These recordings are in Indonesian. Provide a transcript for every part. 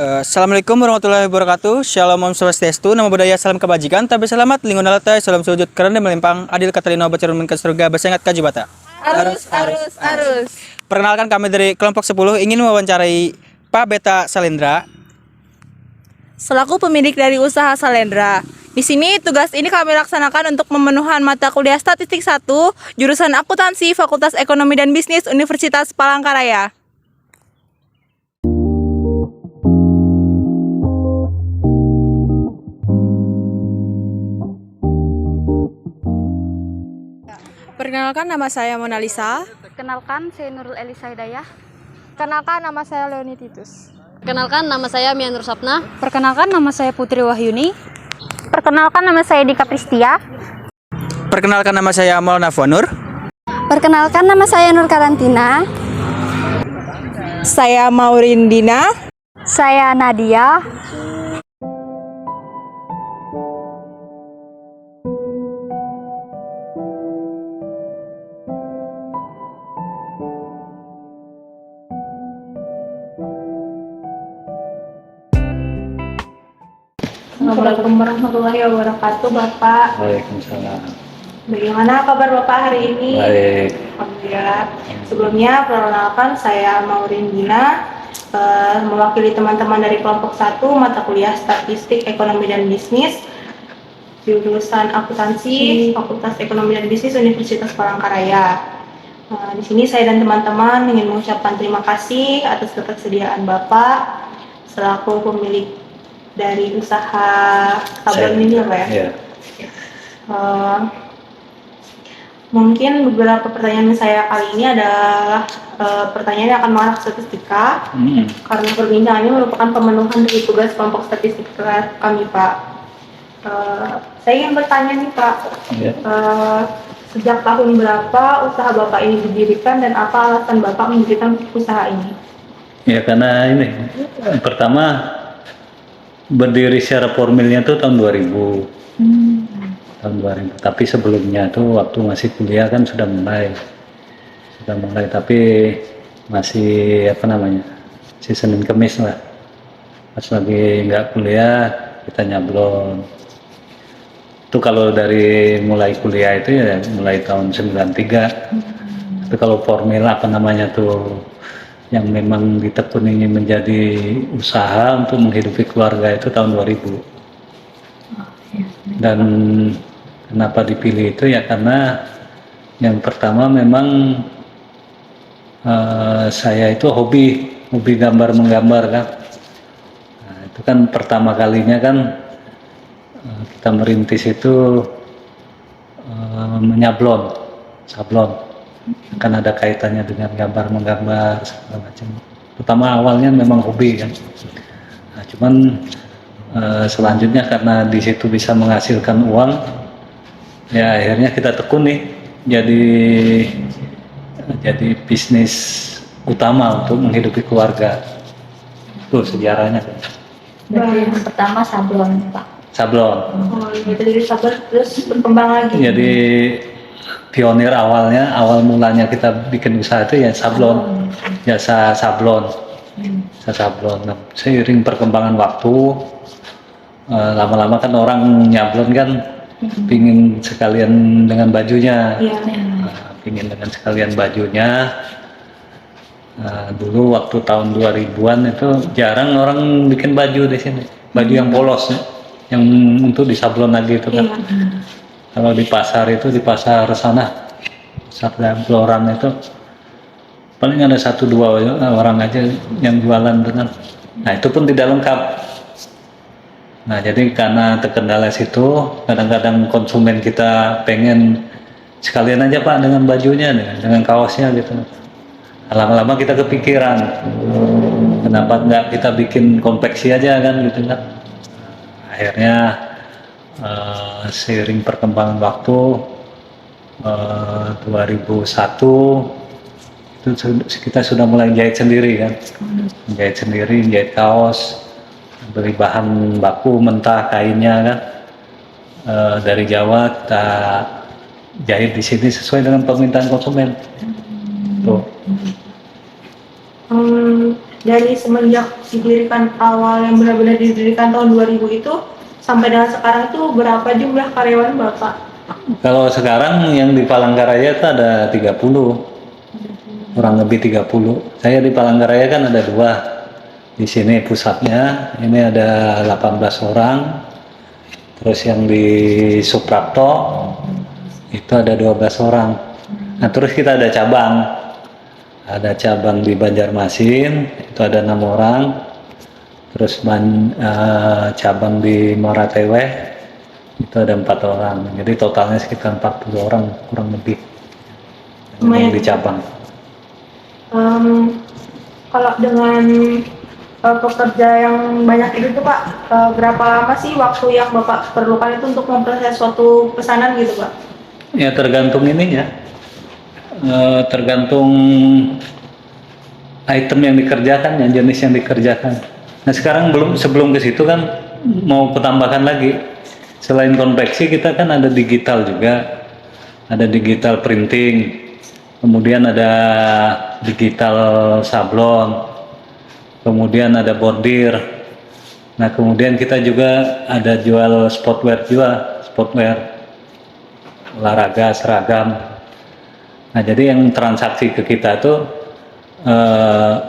Assalamualaikum warahmatullahi wabarakatuh. Shalom Om Swastiastu. Nama budaya salam kebajikan. Tabe selamat lingkungan alatai. Salam sujud kerana melimpang. Adil katalino baca ke surga. Bersengat kajibata. Arus. Perkenalkan kami dari kelompok 10 ingin mewawancarai Pak Beta Salendra. Selaku pemilik dari usaha Salendra. Di sini tugas ini kami laksanakan untuk memenuhan mata kuliah Statistik 1, jurusan Akuntansi, Fakultas Ekonomi dan Bisnis, Universitas Palangkaraya. Perkenalkan, nama saya Mona Lisa. Kenalkan, saya Nurul Elisa Hidayah. Kenalkan, nama saya Leoni Titus. Perkenalkan, nama saya Mia Nur Sapna. Perkenalkan, nama saya Putri Wahyuni. Perkenalkan, nama saya Dika Pristia. Perkenalkan, nama saya Maulana Fonur. Perkenalkan, nama saya Nur Karantina. Saya Maurindina. Saya Nadia. Assalamualaikum warahmatullahi wabarakatuh, Bapak. Waalaikumsalam. Bagaimana kabar Bapak hari ini? Baik. Alhamdulillah. Sebelumnya, perkenalkan saya Maurindina, mewakili teman-teman dari kelompok 1 mata kuliah Statistik Ekonomi dan Bisnis, jurusan Akuntansi, Fakultas Ekonomi dan Bisnis, Universitas Palangkaraya. Di sini saya dan teman-teman ingin mengucapkan terima kasih atas ketersediaan Bapak selaku pemilik dari usaha sablon ini ya Pak ya? Iya. Mungkin beberapa pertanyaan saya kali ini adalah pertanyaan yang akan mengarah ke statistika karena perbincangannya merupakan pemenuhan dari tugas kelompok statistika kami Pak. Saya ingin bertanya nih Pak, sejak tahun berapa usaha Bapak ini didirikan dan apa alasan Bapak mendirikan usaha ini? Ya karena ini pertama berdiri secara formilnya tuh tahun 2000. Tahun 2000. Tapi sebelumnya tuh waktu masih kuliah kan sudah mulai tapi masih masih Senin Kemis lah. Pas lagi nggak kuliah kita nyablon. Itu kalau dari mulai kuliah itu ya mulai tahun 93. Tapi kalau formil tuh yang memang ditekuni menjadi usaha untuk menghidupi keluarga itu tahun 2000. Dan kenapa dipilih itu ya karena yang pertama memang saya itu hobi menggambar kan. Nah, itu kan pertama kalinya kan kita merintis itu sablon. Kan ada kaitannya dengan menggambar segala macam. Pertama awalnya memang hobi kan. Nah, cuman selanjutnya karena di situ bisa menghasilkan uang, ya akhirnya kita tekuni jadi bisnis utama untuk menghidupi keluarga. Itu sejarahnya. Berarti yang pertama sablon, Pak. Sablon. Oh, dari sablon terus berkembang lagi. Jadi pionir awal mulanya kita bikin usaha itu ya sablon, jasa sablon. Nah, seiring perkembangan waktu, lama-lama kan orang nyablon kan pingin sekalian dengan bajunya. Dulu waktu tahun 2000-an itu jarang orang bikin baju di sini, baju yang polos yang untuk disablon lagi itu kan. Kalau di pasar sana, pasar Bloran itu paling ada 1-2 orang aja yang jualan dengan. Nah itu pun tidak lengkap. Nah jadi karena terkendala situ, kadang-kadang konsumen kita pengen sekalian aja Pak dengan bajunya, dengan kaosnya gitu. Lama-lama kita kepikiran, kenapa nggak kita bikin konveksi aja kan gitu kan. Akhirnya seiring perkembangan waktu 2001 itu kita sudah mulai jahit sendiri kan, jahit kaos, beli bahan baku mentah kainnya kan, dari Jawa kita jahit di sini sesuai dengan permintaan konsumen. Tuh. dari semenjak didirikan awal yang benar-benar didirikan tahun 2000 itu sampai dengan sekarang itu berapa jumlah karyawan Bapak? Kalau sekarang yang di Palangkaraya itu ada 30, kurang lebih 30. Saya di Palangkaraya kan ada 2. Di sini pusatnya, ini ada 18 orang. Terus yang di Suprapto itu ada 12 orang. Nah, terus kita ada cabang. Ada cabang di Banjarmasin, itu ada 6 orang. Terus cabang di Morateweh, itu ada 4 orang. Jadi totalnya sekitar 40 orang kurang lebih. Yang di cabang. Kalau dengan pekerja yang banyak itu tuh Pak, berapa lama sih waktu yang Bapak perlukan itu untuk memproses suatu pesanan gitu Pak? Ya tergantung ininya, tergantung item yang dikerjakan, yang jenis yang dikerjakan. Nah sekarang sebelum ke situ kan mau petambahkan lagi, selain konveksi kita kan ada digital juga, ada digital printing, kemudian ada digital sablon, kemudian ada bordir. Nah kemudian kita juga ada jual sportwear juga, sportwear olahraga, seragam. Nah jadi yang transaksi ke kita tuh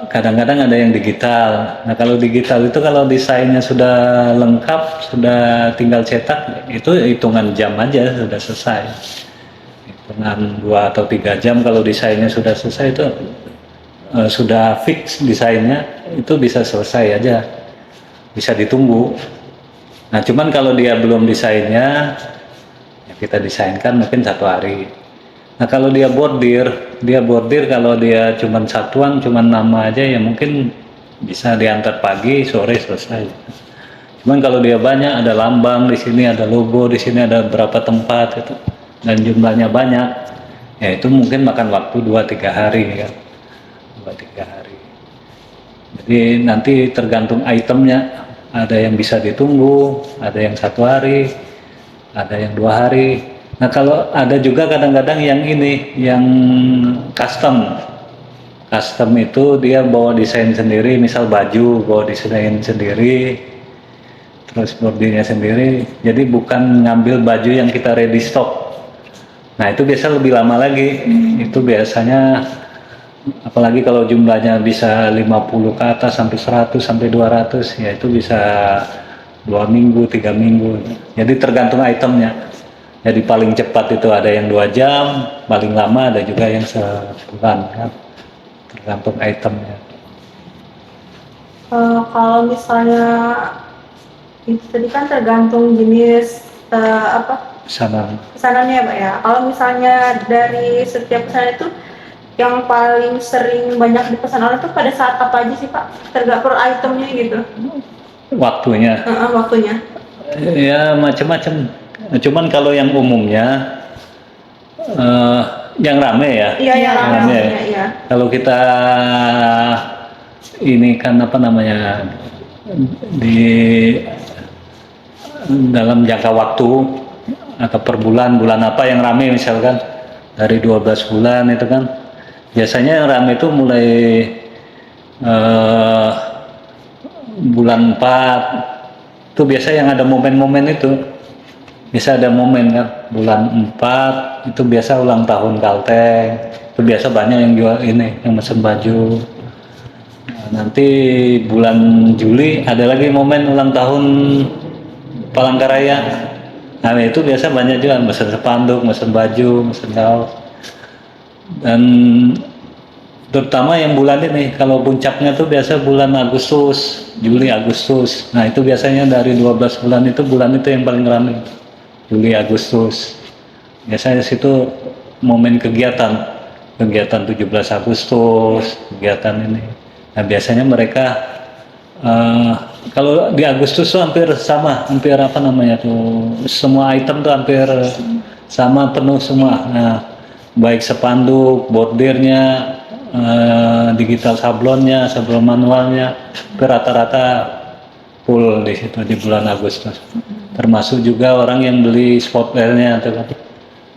kadang-kadang ada yang digital. Nah kalau digital itu kalau desainnya sudah lengkap, sudah tinggal cetak, itu hitungan jam aja sudah selesai. Hitungan 2 atau 3 jam kalau desainnya sudah selesai itu sudah fix desainnya, itu bisa selesai aja, bisa ditunggu. Nah cuman kalau dia belum desainnya, ya kita desainkan mungkin 1 hari. Nah kalau dia bordir kalau dia cuman satuan, cuman nama aja ya mungkin bisa diantar pagi, sore selesai. Cuman kalau dia banyak, ada lambang di sini, ada logo di sini, ada berapa tempat itu, dan jumlahnya banyak, ya itu mungkin makan waktu 2-3 hari kan. 2-3 hari. Jadi nanti tergantung itemnya, ada yang bisa ditunggu, ada yang 1 hari, ada yang 2 hari. Nah kalau ada juga kadang-kadang yang ini, yang custom itu dia bawa desain sendiri, misal baju bawa desain sendiri, terus bordirnya sendiri, jadi bukan ngambil baju yang kita ready stock. Nah itu biasa lebih lama lagi, itu biasanya apalagi kalau jumlahnya bisa 50 ke atas sampai 100 sampai 200, ya itu bisa 2 minggu, 3 minggu. Jadi tergantung itemnya. Jadi paling cepat itu ada yang 2 jam, paling lama ada juga yang sebulan kan. Tergantung itemnya. Kalau misalnya itu tadi kan tergantung jenis pesanannya Pak ya. Kalau misalnya dari setiap pesanan itu yang paling sering banyak dipesan orang itu pada saat apa aja sih Pak? Tergantung itemnya gitu. Waktunya. Waktunya. Ya macam-macam. Cuman kalau yang umumnya yang rame ya. Iya yang rame. Ya. Kalau kita ini kan apa namanya di dalam jangka waktu atau per bulan apa yang rame misalkan dari 12 bulan itu kan biasanya yang rame itu mulai bulan 4 itu biasa yang ada momen-momen itu. Bisa ada momen kan, bulan 4 itu biasa ulang tahun Kalteng, itu biasa banyak yang jual ini, yang mesen baju. Nah, nanti bulan Juli ada lagi momen ulang tahun Palangkaraya. Nah itu biasa banyak juga mesen spanduk, mesen baju, mesen kaos. Dan terutama yang bulan ini, kalau puncaknya tuh biasa bulan Agustus, Juli Agustus. Nah itu biasanya dari 12 bulan itu yang paling ramai. Juli Agustus biasanya situ momen kegiatan 17 Agustus, kegiatan ini. Nah biasanya mereka kalau di Agustus tuh hampir sama, hampir apa namanya tuh, semua item tuh hampir sama, penuh semua. Nah baik spanduk, bordirnya, digital sablonnya, sablon manualnya, rata-rata full di situ di bulan Agustus. Termasuk juga orang yang beli sportwear-nya tuh kan.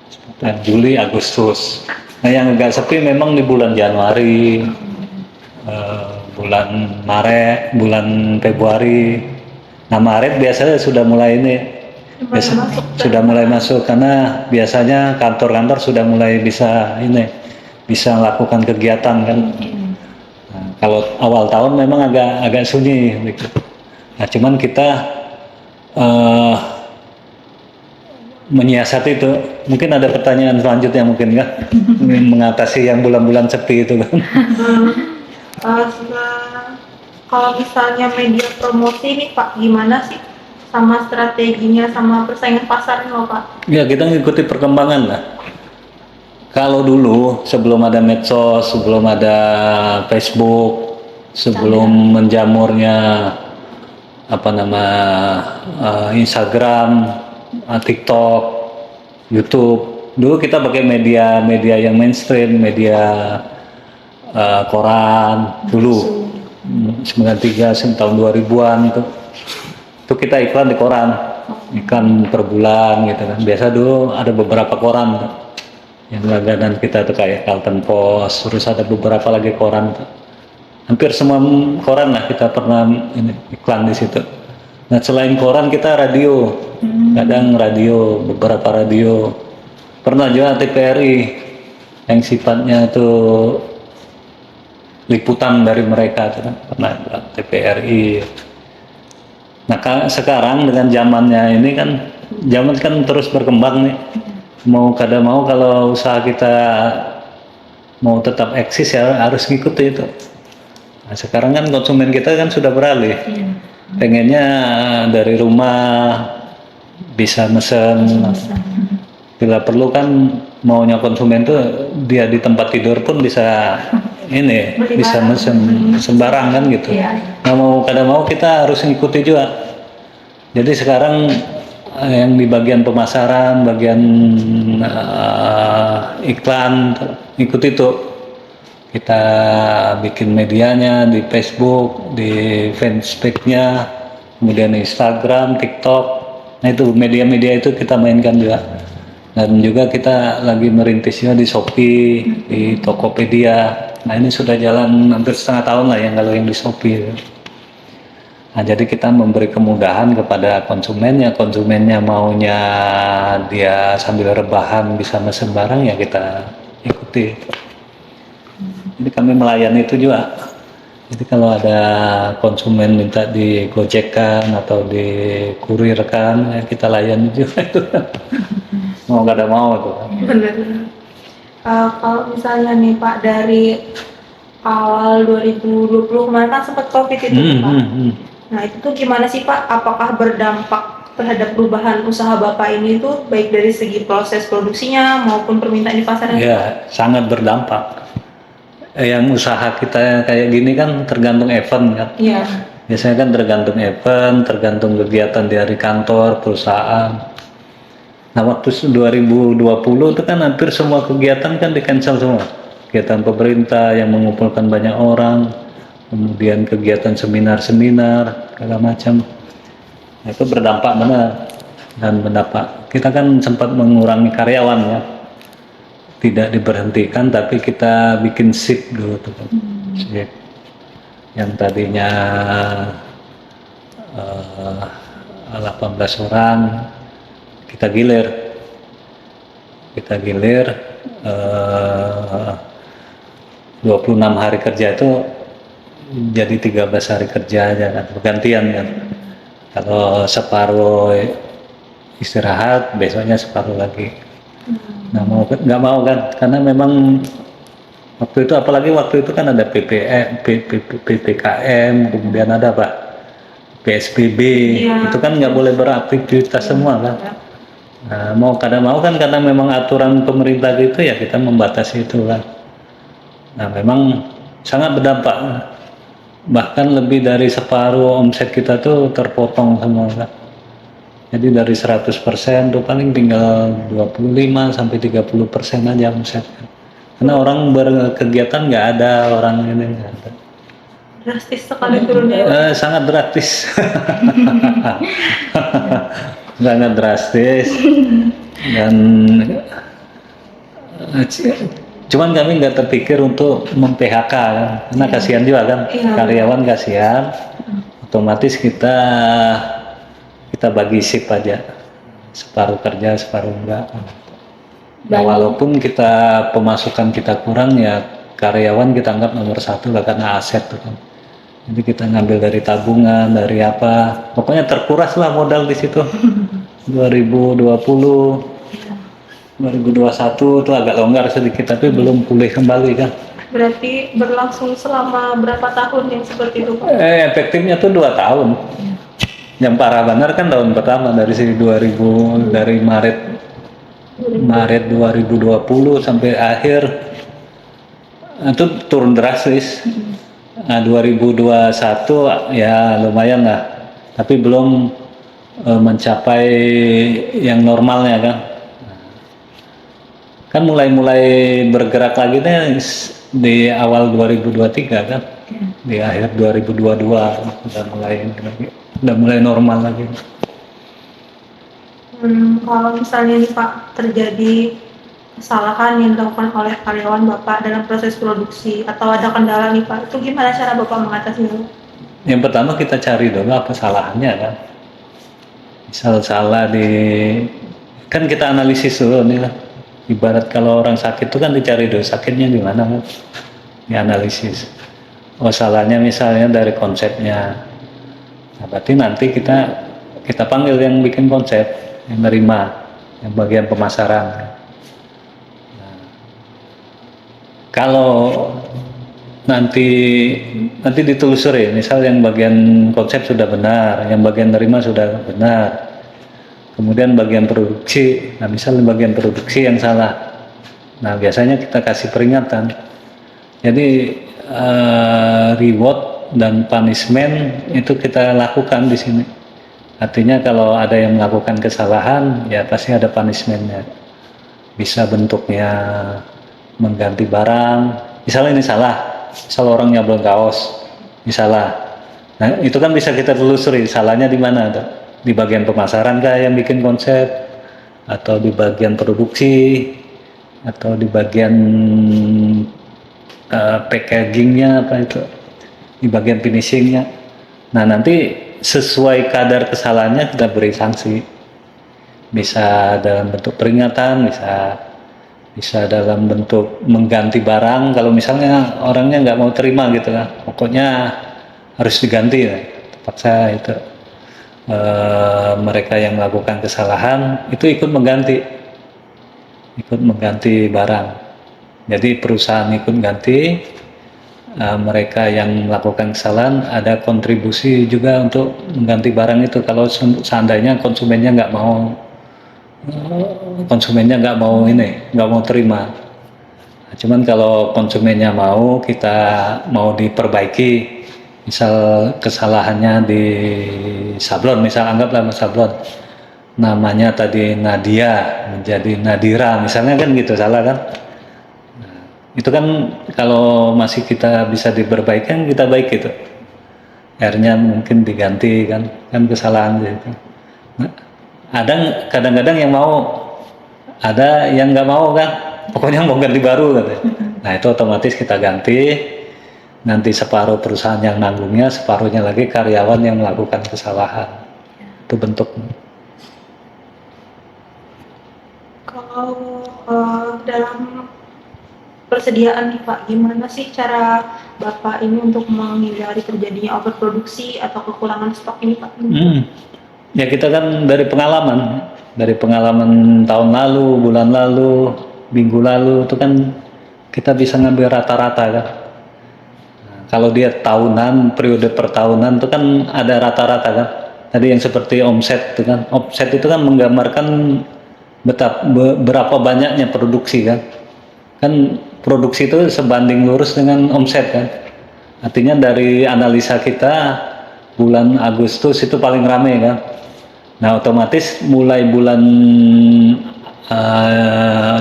Sportwear Juli, Agustus. Nah yang agak sepi memang di bulan Januari, bulan Maret, bulan Februari. Nah Maret biasanya sudah mulai ini, sudah mulai masuk karena biasanya kantor-kantor sudah mulai bisa melakukan kegiatan kan. Nah, kalau awal tahun memang agak sunyi gitu. Nah cuman kita menyiasati itu. Mungkin ada pertanyaan selanjutnya mungkin kan, mengatasi yang bulan-bulan sepi itu kan. Kalau misalnya media promosi nih Pak, gimana sih sama strateginya sama persaingan pasarnya loh Pak? Ya kita ngikuti perkembangan lah. Kalau dulu sebelum ada medsos, sebelum ada Facebook, sebelum menjamurnya Instagram, TikTok, YouTube, dulu kita pakai media yang mainstream, media koran dulu 93 tahun 2000-an itu kita iklan di koran, iklan per bulan gitu kan. Biasa dulu ada beberapa koran yang langganan kita tuh kayak Carlton Post, terus ada beberapa lagi koran tuh. Hampir semua koran lah kita pernah iklan di situ. Nah selain koran kita radio, kadang radio, beberapa radio. Pernah juga TVRI yang sifatnya tuh liputan dari mereka tuh kan, pernah TVRI. Nah sekarang dengan zamannya ini kan, zaman kan terus berkembang nih. Mau kalau usaha kita mau tetap eksis ya harus ngikuti itu. Nah, sekarang kan konsumen kita kan sudah beralih, pengennya dari rumah bisa mesen, bila perlu kan maunya konsumen tuh dia di tempat tidur pun bisa bisa mesen sembarang kan gitu. Nggak mau kita harus ngikuti juga. Jadi sekarang yang di bagian pemasaran, bagian iklan, ikuti tuh. Kita bikin medianya di Facebook, di fanspage-nya, kemudian Instagram, TikTok. Nah itu media-media itu kita mainkan juga. Dan juga kita lagi merintisnya di Shopee, di Tokopedia. Nah ini sudah jalan hampir setengah tahun lah yang kalau yang di Shopee. Nah jadi kita memberi kemudahan kepada konsumennya maunya dia sambil rebahan bisa mesen barang ya kita ikuti. Jadi kami melayani itu juga. Jadi kalau ada konsumen minta digojekkan atau dikurirkan, ya kita layani juga itu. Mau nggak ada mau itu. Benar. Kalau misalnya nih Pak dari awal 2020 kemarin kan sempat COVID itu Pak. Nah itu tuh gimana sih Pak? Apakah berdampak terhadap perubahan usaha Bapak ini tuh baik dari segi proses produksinya maupun permintaan di pasaran? Ya sangat berdampak. Yang usaha kita kayak gini kan tergantung event kan. Iya. Biasanya kan tergantung event, tergantung kegiatan dari kantor, perusahaan. Nah waktu 2020 itu kan hampir semua kegiatan kan di-cancel semua. Kegiatan pemerintah yang mengumpulkan banyak orang, kemudian kegiatan seminar-seminar, segala macam. Nah, itu berdampak benar dan berdampak. Kita kan sempat mengurangi karyawan ya. Tidak diberhentikan tapi kita bikin shift dulu tuh kan. Shift yang tadinya 18 orang kita gilir 26 hari kerja itu jadi 13 hari kerja aja kan, bergantian kan. Kalau separuh istirahat besoknya separuh lagi. Nggak mau kan, karena memang waktu itu apalagi waktu itu kan ada PPKM, kemudian ada apa PSBB, itu kan nggak boleh beraktivitas semua kan. Nah, mau kan karena memang aturan pemerintah gitu ya kita membatasi itu kan. Nah memang sangat berdampak, bahkan lebih dari separuh omset kita tuh terpotong semua kan. Jadi dari 100% tuh paling tinggal 25 sampai 30% aja omset. Karena orang berkegiatan nggak ada, orang ini nggak ada. Drastis sekali turunnya. Sangat drastis. sangat drastis. Dan Cuman kami nggak terpikir untuk mem-PHK kan, karena kasihan juga kan, karyawan kasihan. Otomatis kita bagi shift aja, separuh kerja, separuh enggak. Ya, walaupun pemasukan kita kurang ya, karyawan kita anggap nomor satu lah karena aset tuh kan. Jadi kita ngambil dari tabungan, dari apa, pokoknya terkuras lah modal di situ. 2020, 2021 itu agak longgar sedikit, tapi belum pulih kembali kan. Berarti berlangsung selama berapa tahun yang seperti itu Pak? Efektifnya tuh 2 tahun. Yang parah benar kan tahun pertama dari 2000, dari Maret 2020 sampai akhir itu turun drastis. Nah, 2021 ya lumayan lah, tapi belum mencapai yang normalnya kan. Kan mulai bergerak lagi nih di awal 2023 kan, di akhir 2022 udah mulai normal lagi. Kalau misalnya nih Pak terjadi kesalahan yang dilakukan oleh karyawan Bapak dalam proses produksi atau ada kendala nih Pak, itu gimana cara Bapak mengatasinya? Yang pertama kita cari dulu apa kesalahannya kan. Misal salah kan kita analisis dulu nih lah. Ibarat kalau orang sakit itu kan dicari dulu sakitnya di mana kan, dianalisis. Oh salahnya misalnya dari konsepnya. Nah, berarti nanti kita panggil yang bikin konsep, yang nerima, yang bagian pemasaran. Nah, kalau nanti ditelusuri, misal yang bagian konsep sudah benar, yang bagian nerima sudah benar. Kemudian bagian produksi, nah misalnya bagian produksi yang salah, nah biasanya kita kasih peringatan. Jadi reward dan punishment itu kita lakukan di sini. Artinya kalau ada yang melakukan kesalahan, ya pasti ada punishmentnya. Bisa bentuknya mengganti barang, misalnya ini salah, misal orang nyablon kaos, misalnya. Nah itu kan bisa kita telusuri salahnya di mana tuh. Di bagian pemasaran kah yang bikin konsep, atau di bagian produksi, atau di bagian packagingnya apa itu, di bagian finishingnya. Nah nanti sesuai kadar kesalahannya kita beri sanksi, bisa dalam bentuk peringatan, bisa dalam bentuk mengganti barang. Kalau misalnya orangnya nggak mau terima gitu kan, pokoknya harus diganti ya, terpaksa itu. Mereka yang melakukan kesalahan itu ikut mengganti barang. Jadi perusahaan ikut ganti, mereka yang melakukan kesalahan ada kontribusi juga untuk mengganti barang itu. Kalau seandainya konsumennya nggak mau terima. Nah, cuman kalau konsumennya kita mau diperbaiki. Misal kesalahannya di sablon, misal anggaplah sablon namanya tadi Nadia menjadi Nadira misalnya kan gitu, salah kan. Nah, itu kan kalau masih kita bisa diperbaikan kita baik gitu, R-nya mungkin diganti kan kesalahan gitu. Nah, ada kadang-kadang yang mau, ada yang nggak mau kan, pokoknya mau ganti baru katanya. Nah itu otomatis kita ganti. Nanti separuh perusahaan yang nanggungnya, separuhnya lagi karyawan yang melakukan kesalahan. Itu bentuknya. Kalau dalam persediaan nih Pak, gimana sih cara Bapak ini untuk menghindari terjadinya overproduksi atau kekurangan stok ini Pak? Ya kita kan dari pengalaman tahun lalu, bulan lalu, minggu lalu itu kan kita bisa ngambil rata-rata kan. Kalau dia tahunan, periode per tahunan itu kan ada rata-rata kan. Tadi yang seperti omset itu kan. Omset itu kan menggambarkan berapa banyaknya produksi kan. Kan produksi itu sebanding lurus dengan omset kan. Artinya dari analisa kita bulan Agustus itu paling ramai kan. Nah otomatis mulai bulan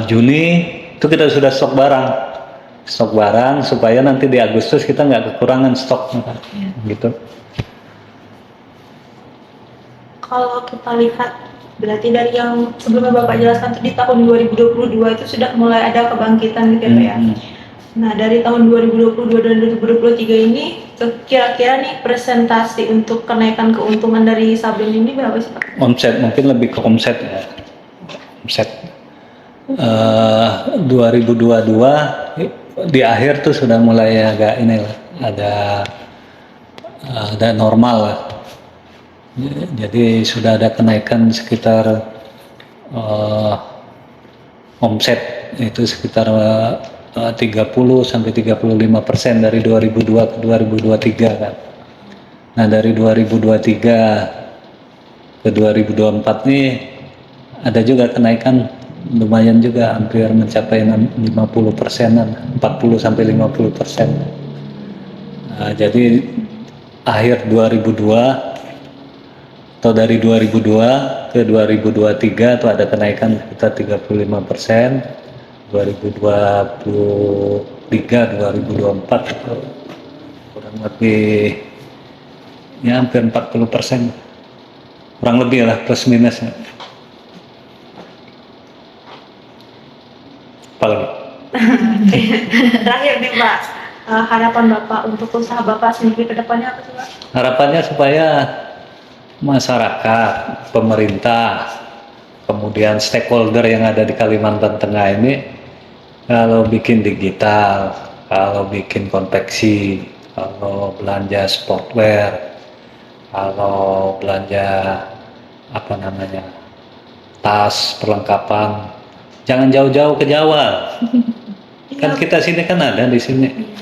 Juni itu kita sudah stok barang supaya nanti di Agustus kita nggak kekurangan stok gitu. Kalau kita lihat Berarti dari yang sebelumnya Bapak jelaskan tadi tahun 2022 itu sudah mulai ada kebangkitan gitu ya Pak ya. Nah, dari tahun 2022 dan 2023 ini kira-kira nih presentasi untuk kenaikan keuntungan dari sablon ini berapa sih Pak? Omset, mungkin lebih ke omset ya. Omset 2022 di akhir tuh sudah mulai agak inilah, ada normal lah. Jadi sudah ada kenaikan sekitar omset itu sekitar 30 sampai 35% dari 2002 ke 2023 kan. Nah, dari 2023 ke 2024 nih ada juga kenaikan lumayan juga, hampir mencapai 50%-an, 40 sampai 50%. Nah, jadi akhir 2002 atau dari 2002 ke 2023 itu ada kenaikan sekitar 35%. 2023 2024 itu kurang lebih ya hampir 40%, kurang lebih lah, plus minus. Apalagi Terakhir nih Pak, harapan Bapak untuk usaha Bapak sendiri ke depannya apa sih Pak? harapannya supaya masyarakat, pemerintah, kemudian stakeholder yang ada di Kalimantan Tengah ini, kalau bikin digital, kalau bikin konveksi, kalau belanja sportwear, kalau belanja tas, perlengkapan, jangan jauh-jauh ke Jawa. Kan kita sini kan ada di sini.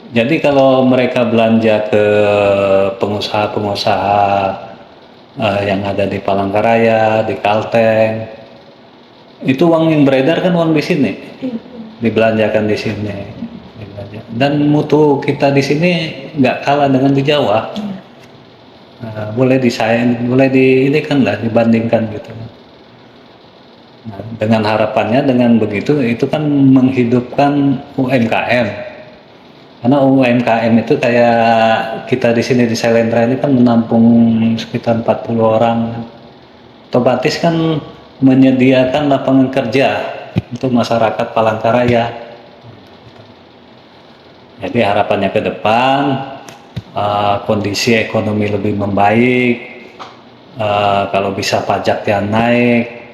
Jadi kalau mereka belanja ke pengusaha-pengusaha yang ada di Palangkaraya, di Kalteng, itu uang yang beredar kan uang di sini, dibelanjakan di sini. Dan mutu kita di sini nggak kalah dengan di Jawa. Boleh dibandingkan gitu. Nah, dengan harapannya dengan begitu itu kan menghidupkan UMKM. Karena UMKM itu kayak kita di sini di Salendra ini kan menampung sekitar 40 orang. Otomatis kan menyediakan lapangan kerja untuk masyarakat Palangkaraya. Jadi harapannya ke depan kondisi ekonomi lebih membaik, kalau bisa pajak yang naik,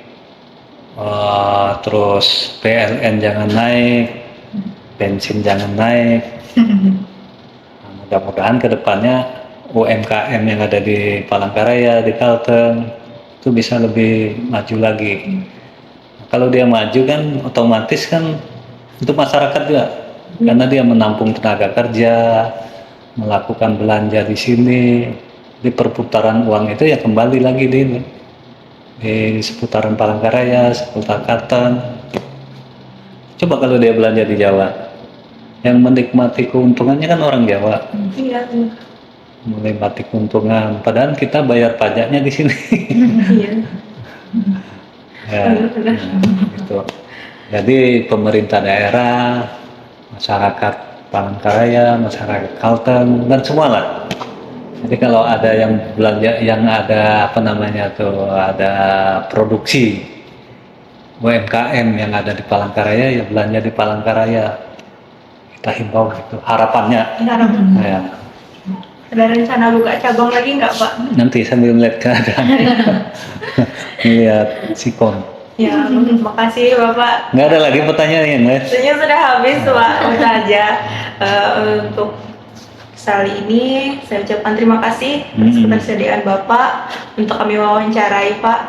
terus PLN jangan naik, bensin jangan naik. Nah, mudah-mudahan ke depannya UMKM yang ada di Palangkaraya, di Kalteng itu bisa lebih maju lagi. Kalau dia maju kan otomatis kan untuk masyarakat juga, karena dia menampung tenaga kerja, melakukan belanja di sini, di perputaran uang itu ya kembali lagi di seputaran Palangkaraya, seputar Kalteng. Coba kalau dia belanja di Jawa, yang menikmati keuntungannya kan orang Jawa. Iya. Menikmati keuntungan, padahal kita bayar pajaknya di sini. Iya. Ya, gitu. Jadi pemerintah daerah, masyarakat Palangkaraya, masyarakat Kalteng, dan semua lah. Jadi kalau ada yang belanja, yang ada ada produksi UMKM yang ada di Palangkaraya, ya belanja di Palangkaraya. Kita himbau gitu, harapannya. Ya. Ada rencana buka cabang lagi nggak Pak? Nanti sambil melihat keadaan, lihat sikon. Ya, makasih Bapak. Nggak ada lagi pertanyaan yang lain? Waktunya sudah habis Pak, udah aja. Untuk kali ini saya ucapkan terima kasih atas ketersediaan Bapak untuk kami wawancarai Pak.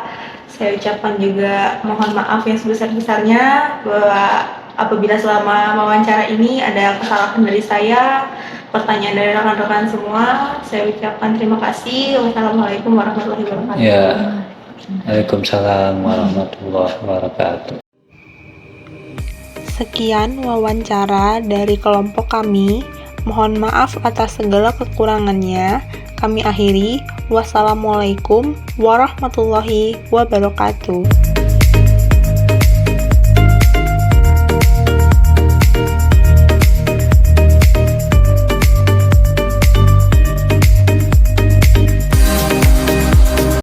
Saya ucapkan juga mohon maaf yang sebesar-besarnya bahwa apabila selama wawancara ini ada kesalahan dari saya, pertanyaan dari rekan-rekan semua, saya ucapkan terima kasih. Wassalamualaikum warahmatullahi wabarakatuh. Ya, Waalaikumsalam warahmatullahi wabarakatuh. Sekian wawancara dari kelompok kami. Mohon maaf atas segala kekurangannya. Kami akhiri. Wassalamualaikum warahmatullahi wabarakatuh.